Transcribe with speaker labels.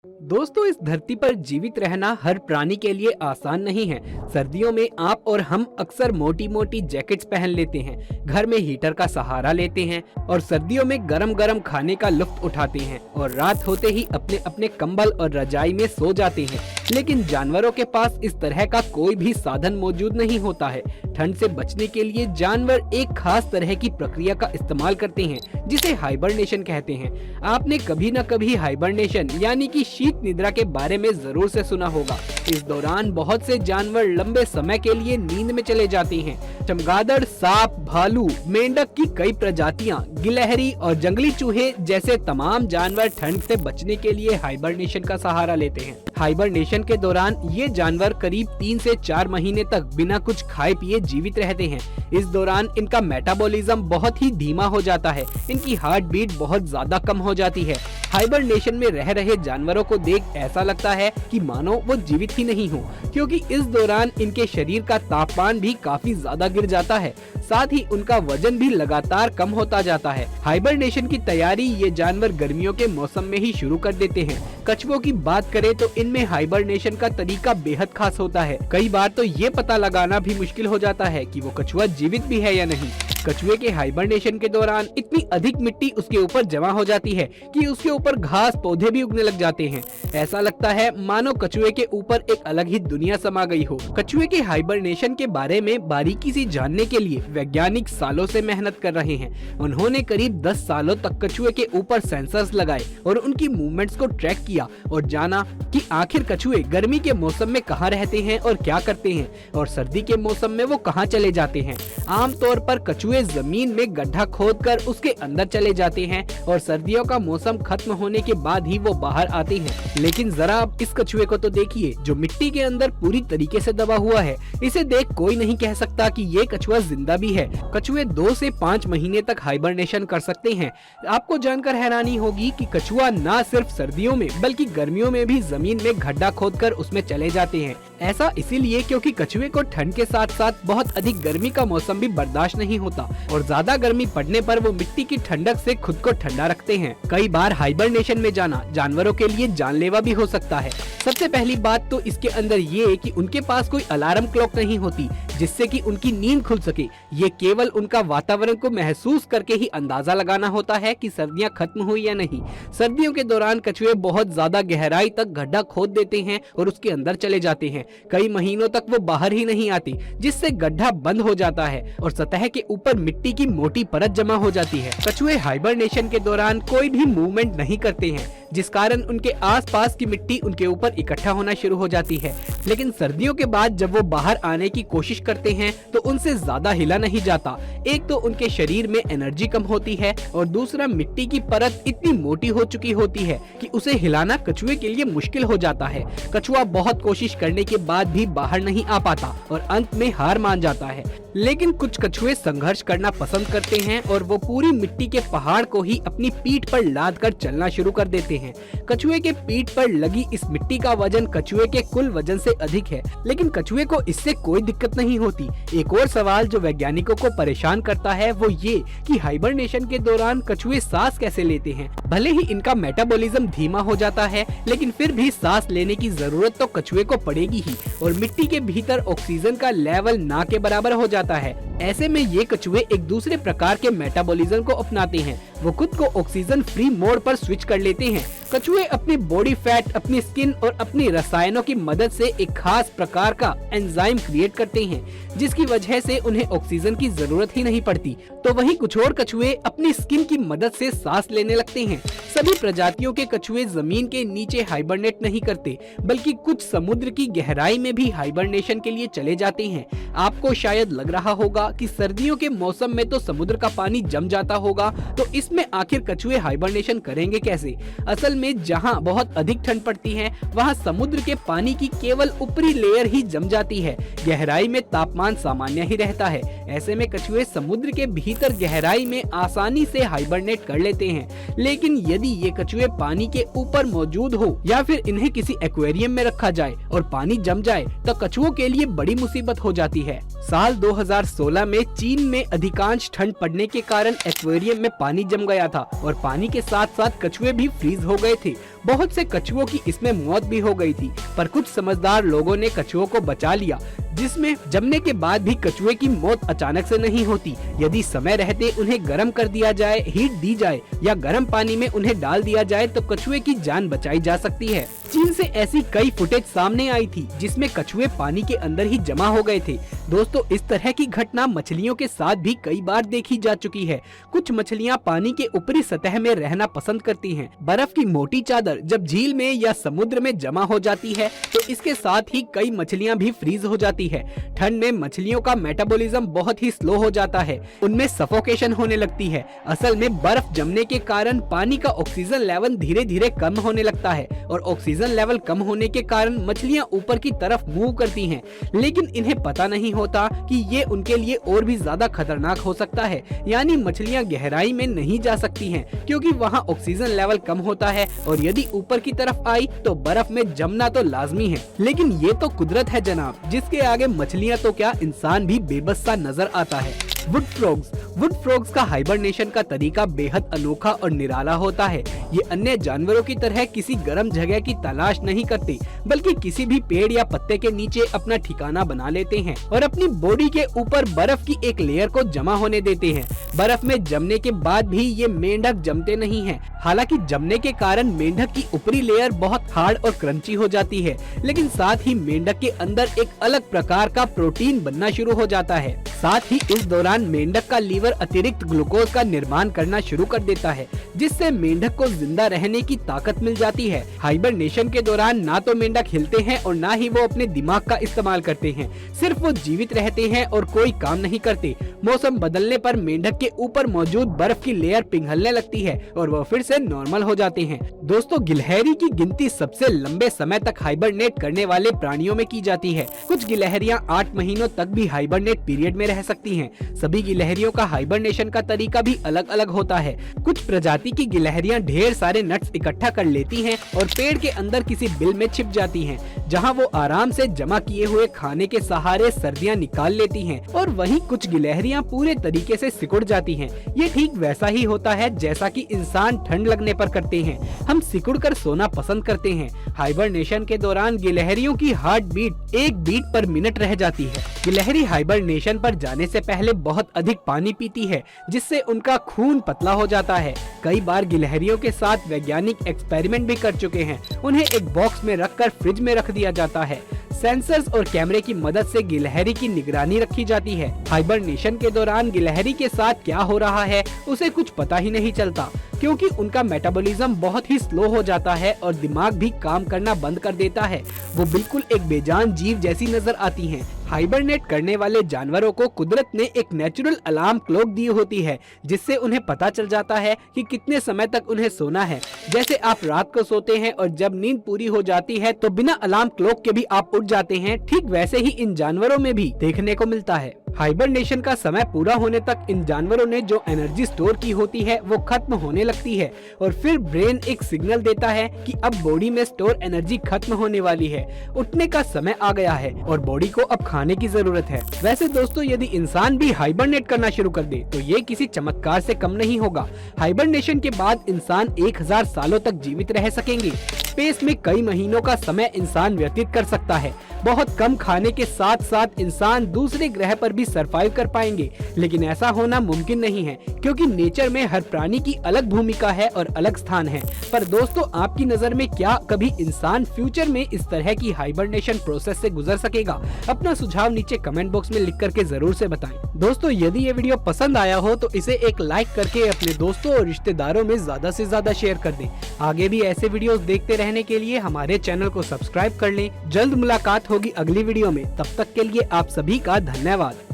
Speaker 1: दोस्तों, इस धरती पर जीवित रहना हर प्राणी के लिए आसान नहीं है। सर्दियों में आप और हम अक्सर मोटी मोटी जैकेट्स पहन लेते हैं, घर में हीटर का सहारा लेते हैं और सर्दियों में गरम गरम खाने का लुत्फ उठाते हैं और रात होते ही अपने अपने कंबल और रजाई में सो जाते हैं। लेकिन जानवरों के पास इस तरह का कोई भी साधन मौजूद नहीं होता है। ठंड से बचने के लिए जानवर एक खास तरह की प्रक्रिया का इस्तेमाल करते हैं, जिसे हाइबरनेशन कहते हैं। आपने कभी न कभी हाइबरनेशन यानी कि शीत निद्रा के बारे में जरूर से सुना होगा। इस दौरान बहुत से जानवर लंबे समय के लिए नींद में चले जाते हैं। चमगादड़, सांप, भालू, मेंढक की कई प्रजातियां, गिलहरी और जंगली चूहे जैसे तमाम जानवर ठंड से बचने के लिए हाइबरनेशन का सहारा लेते हैं। हाइबरनेशन के दौरान ये जानवर करीब 3 से 4 महीने तक बिना कुछ खाए पिए जीवित रहते हैं। इस दौरान इनका मेटाबॉलिज्म बहुत ही धीमा हो जाता है, इनकी हार्ट बीट बहुत ज्यादा कम हो जाती है। हाइबरनेशन में रह रहे जानवरों को देख ऐसा लगता है कि मानो वो जीवित ही नहीं हो, क्योंकि इस दौरान इनके शरीर का तापमान भी काफी ज्यादा गिर जाता है, साथ ही उनका वजन भी लगातार कम होता जाता है। हाइबरनेशन की तैयारी ये जानवर गर्मियों के मौसम में ही शुरू कर देते हैं। कछुओं की बात करें तो इनमें हाइबरनेशन का तरीका बेहद खास होता है। कई बार तो ये पता लगाना भी मुश्किल हो जाता है कि वो कछुआ जीवित भी है या नहीं। कछुए के हाइबरनेशन के दौरान इतनी अधिक मिट्टी उसके ऊपर जमा हो जाती है कि उसके ऊपर घास पौधे भी उगने लग जाते हैं। ऐसा लगता है मानो कछुए के ऊपर एक अलग ही दुनिया समा गई हो। कछुए के हाइबरनेशन के बारे में बारीकी से जानने के लिए वैज्ञानिक सालों से मेहनत कर रहे हैं। उन्होंने करीब 10 सालों तक कछुए के ऊपर सेंसर्स लगाए और उनकी मूवमेंट्स को ट्रैक किया और जाना कि आखिर कछुए गर्मी के मौसम में कहाँ रहते हैं और क्या करते हैं, और सर्दी के मौसम में वो कहाँ चले जाते हैं। आमतौर पर कछुए जमीन में गड्ढा खोदकर उसके अंदर चले जाते हैं और सर्दियों का मौसम खत्म होने के बाद ही वो बाहर आते हैं। लेकिन जरा आप इस कछुए को तो देखिए, जो मिट्टी के अंदर पूरी तरीके से दबा हुआ है। इसे देख कोई नहीं कह सकता कि ये कछुआ जिंदा भी है। कछुए 2 से 5 महीने तक हाइबरनेशन कर सकते हैं। आपको जानकर हैरानी होगी कि कछुआ न सिर्फ सर्दियों में बल्कि गर्मियों में भी जमीन में गड्ढा खोदकर उसमें चले जाते हैं। ऐसा इसीलिए क्योंकि कछुए को ठंड के साथ साथ बहुत अधिक गर्मी का मौसम भी बर्दाश्त नहीं होता और ज्यादा गर्मी पड़ने पर वो मिट्टी की ठंडक से खुद को ठंडा रखते हैं। कई बार हाइबरनेशन में जाना जानवरों के लिए जानलेवा भी हो सकता है। सबसे पहली बात तो इसके अंदर ये कि उनके पास कोई अलार्म क्लॉक नहीं होती जिससे कि उनकी नींद खुल सके। ये केवल उनका वातावरण को महसूस करके ही अंदाजा लगाना होता है कि सर्दियां खत्म हुई या नहीं। सर्दियों के दौरान कछुए बहुत ज्यादा गहराई तक गड्ढा खोद देते हैं और उसके अंदर चले जाते हैं। कई महीनों तक वो बाहर ही नहीं आती, जिससे गड्ढा बंद हो जाता है और सतह के ऊपर मिट्टी की मोटी परत जमा हो जाती है। कछुए हाइबरनेशन के दौरान कोई भी मूवमेंट नहीं करते हैं, जिस कारण उनके आसपास की मिट्टी उनके ऊपर इकट्ठा होना शुरू हो जाती है। लेकिन सर्दियों के बाद जब वो बाहर आने की कोशिश करते हैं तो उनसे ज्यादा हिला नहीं जाता। एक तो उनके शरीर में एनर्जी कम होती है और दूसरा मिट्टी की परत इतनी मोटी हो चुकी होती है कि उसे हिलाना कछुए के लिए मुश्किल हो जाता है। कछुआ बहुत कोशिश करने के बाद भी बाहर नहीं आ पाता और अंत में हार मान जाता है। लेकिन कुछ कछुए संघर्ष करना पसंद करते हैं और वो पूरी मिट्टी के पहाड़ को ही अपनी पीठ पर लाद कर चलना शुरू कर देते हैं। कछुए के पीठ पर लगी इस मिट्टी का वजन कछुए के कुल वजन से अधिक है, लेकिन कछुए को इससे कोई दिक्कत नहीं होती। एक और सवाल जो वैज्ञानिकों को परेशान करता है वो ये कि हाइबरनेशन के दौरान कछुए सांस कैसे लेते हैं। भले ही इनका मेटाबॉलिज्म धीमा हो जाता है, लेकिन फिर भी सांस लेने की जरूरत तो कछुए को पड़ेगी ही और मिट्टी के भीतर ऑक्सीजन का लेवल ना के बराबर हो जाता है। ऐसे में ये कछुए एक दूसरे प्रकार के मेटाबॉलिज्म को अपनाते हैं। वो खुद को ऑक्सीजन फ्री मोड पर स्विच कर लेते हैं। कछुए अपनी बॉडी फैट, अपनी स्किन और अपनी रसायनों की मदद से एक खास प्रकार का एंजाइम क्रिएट करते हैं, जिसकी वजह से उन्हें ऑक्सीजन की जरूरत ही नहीं पड़ती। तो वहीं कुछ और कछुए अपनी स्किन की मदद से सांस लेने लगते हैं। सभी प्रजातियों के कछुए जमीन के नीचे हाइबरनेट नहीं करते, बल्कि कुछ समुद्र की गहराई में भी हाइबरनेशन के लिए चले जाते हैं। आपको शायद लग रहा होगा कि सर्दियों के मौसम में तो समुद्र का पानी जम जाता होगा, तो इसमें आखिर कछुए हाइबरनेशन करेंगे कैसे? असल में जहां बहुत अधिक ठंड पड़ती है वहां समुद्र के पानी की केवल ऊपरी लेयर ही जम जाती है। गहराई में तापमान सामान्य ही रहता है। ऐसे में कछुए समुद्र के भीतर गहराई में आसानी से हाइबरनेट कर लेते हैं। लेकिन यदि ये कछुए पानी के ऊपर मौजूद हो या फिर इन्हें किसी एक्वेरियम में रखा जाए और पानी जम जाए तो कछुओं के लिए बड़ी मुसीबत हो जाती है। साल 2016 में चीन में अधिकांश ठंड पड़ने के कारण एक्वेरियम में पानी जम गया था और पानी के साथ साथ कछुए भी फ्रीज हो गए थे। बहुत से कछुओं की इसमें मौत भी हो गई थी, पर कुछ समझदार लोगों ने कछुओं को बचा लिया, जिसमें जमने के बाद भी कछुए की मौत अचानक से नहीं होती। यदि समय रहते उन्हें गर्म कर दिया जाए, हीट दी जाए या गर्म पानी में उन्हें डाल दिया जाए तो कछुए की जान बचाई जा सकती है। चीन से ऐसी कई फुटेज सामने आई थी जिसमें कछुए पानी के अंदर ही जमा हो गए थे। दोस्तों, इस तरह की घटना मछलियों के साथ भी कई बार देखी जा चुकी है। कुछ मछलियां पानी के ऊपरी सतह में रहना पसंद करती हैं। बर्फ की मोटी चादर जब झील में या समुद्र में जमा हो जाती है तो इसके साथ ही कई मछलियां भी फ्रीज हो जाती है। ठंड में मछलियों का मेटाबॉलिज्म बहुत ही स्लो हो जाता है, उनमें सफोकेशन होने लगती है। असल में बर्फ जमने के कारण पानी का ऑक्सीजन लेवल धीरे धीरे कम होने लगता है और ऑक्सीजन लेवल कम होने के कारण मछलियां ऊपर की तरफ मूव करती हैं, लेकिन इन्हें पता नहीं होता कि ये उनके लिए और भी ज्यादा खतरनाक हो सकता है। यानी मछलियां गहराई में नहीं जा सकती हैं क्योंकि वहाँ ऑक्सीजन लेवल कम होता है और यदि ऊपर की तरफ आई तो बर्फ में जमना तो लाजमी है। लेकिन ये तो कुदरत है जनाब, जिसके आगे मछलियां तो क्या इंसान भी बेबस सा नजर आता है। वुड फ्रॉग्स का हाइबरनेशन का तरीका बेहद अनोखा और निराला होता है। ये अन्य जानवरों की तरह किसी गर्म जगह की तलाश नहीं करते, बल्कि किसी भी पेड़ या पत्ते के नीचे अपना ठिकाना बना लेते हैं और अपनी बॉडी के ऊपर बर्फ की एक लेयर को जमा होने देते हैं। बर्फ में जमने के बाद भी ये मेंढक जमते नहीं हैं। हालांकि जमने के कारण मेंढक की ऊपरी लेयर बहुत हार्ड और क्रंची हो जाती है, लेकिन साथ ही मेंढक के अंदर एक अलग प्रकार का प्रोटीन बनना शुरू हो जाता है। साथ ही इस दौरान मेंढक का लीवर अतिरिक्त ग्लूकोज का निर्माण करना शुरू कर देता है, जिससे मेंढक को जिंदा रहने की ताकत मिल जाती है। हाइबरनेशन के दौरान ना तो मेंढक हिलते हैं और ना ही वो अपने दिमाग का इस्तेमाल करते हैं, सिर्फ वो जीवित रहते हैं और कोई काम नहीं करते। मौसम बदलने पर मेंढक के ऊपर मौजूद बर्फ की लेयर पिघलने लगती है और वो फिर से नॉर्मल हो जाते हैं। दोस्तों, गिलहरी की गिनती सबसे लंबे समय तक हाइबरनेट करने वाले प्राणियों में की जाती है। कुछ गिलहरियां 8 महीनों तक भी हाइबरनेट पीरियड में रह सकती हैं। सभी गिलहरियों का हाइबरनेशन का तरीका भी अलग अलग होता है। कुछ प्रजाति की गिलहरियां ढेर सारे नट्स इकट्ठा कर लेती हैं और पेड़ के अंदर किसी बिल में छिप जाती हैं, जहां वो आराम से जमा किए हुए खाने के सहारे सर्दियां निकाल लेती हैं। और वहीं कुछ गिलहरियां पूरे तरीके से सिकुड़ जाती हैं। ये ठीक वैसा ही होता है जैसा कि इंसान ठंड लगने पर करते हैं। हम सिकुड़ कर सोना पसंद करते हैं। हाइबरनेशन के दौरान गिलहरियों की heart beat 1 beat per minute रह जाती है। गिलहरी हाइबरनेशन पर जाने से पहले बहुत अधिक पानी पीती है, जिससे उनका खून पतला हो जाता है। कई बार गिलहरियों के साथ वैज्ञानिक एक्सपेरिमेंट भी कर चुके हैं। उन्हें एक बॉक्स में रखकर फ्रिज में रख दिया जाता है। सेंसर्स और कैमरे की मदद से गिलहरी की निगरानी रखी जाती है। हाइबरनेशन के दौरान गिलहरी के साथ क्या हो रहा है उसे कुछ पता ही नहीं चलता, क्योंकि उनका मेटाबॉलिज्म बहुत ही स्लो हो जाता है और दिमाग भी काम करना बंद कर देता है। वो बिल्कुल एक बेजान जीव जैसी नजर आती हैं। हाइबरनेट करने वाले जानवरों को कुदरत ने एक नेचुरल अलार्म क्लॉक दी होती है, जिससे उन्हें पता चल जाता है कि कितने समय तक उन्हें सोना है। जैसे आप रात को सोते हैं और जब नींद पूरी हो जाती है तो बिना अलार्म क्लॉक के भी आप उठ जाते हैं, ठीक वैसे ही इन जानवरों में भी देखने को मिलता है। हाइबरनेशन का समय पूरा होने तक इन जानवरों ने जो एनर्जी स्टोर की होती है वो खत्म होने लगती है और फिर ब्रेन एक सिग्नल देता है कि अब बॉडी में स्टोर एनर्जी खत्म होने वाली है, उठने का समय आ गया है और बॉडी को अब खाने की जरूरत है। वैसे दोस्तों, यदि इंसान भी हाइबरनेट करना शुरू कर दे तो ये किसी चमत्कार से कम नहीं होगा। हाइबरनेशन के बाद इंसान 1000 सालों तक जीवित रह सकेंगे। स्पेस में कई महीनों का समय इंसान व्यतीत कर सकता है। बहुत कम खाने के साथ साथ इंसान दूसरे ग्रह पर भी सरवाइव कर पाएंगे, लेकिन ऐसा होना मुमकिन नहीं है क्योंकि नेचर में हर प्राणी की अलग भूमिका है और अलग स्थान है। पर दोस्तों, आपकी नजर में क्या कभी इंसान फ्यूचर में इस तरह की हाइबरनेशन प्रोसेस से गुजर सकेगा? अपना सुझाव नीचे कमेंट बॉक्स में लिख करके जरूर से बताएं। दोस्तों, यदि ये वीडियो पसंद आया हो तो इसे एक लाइक करके अपने दोस्तों और रिश्तेदारों में ज्यादा से ज्यादा शेयर कर दें। आगे भी ऐसे वीडियोस देखते रहने के लिए हमारे चैनल को सब्सक्राइब कर लें। जल्द मुलाकात होगी अगली वीडियो में, तब तक के लिए आप सभी का धन्यवाद।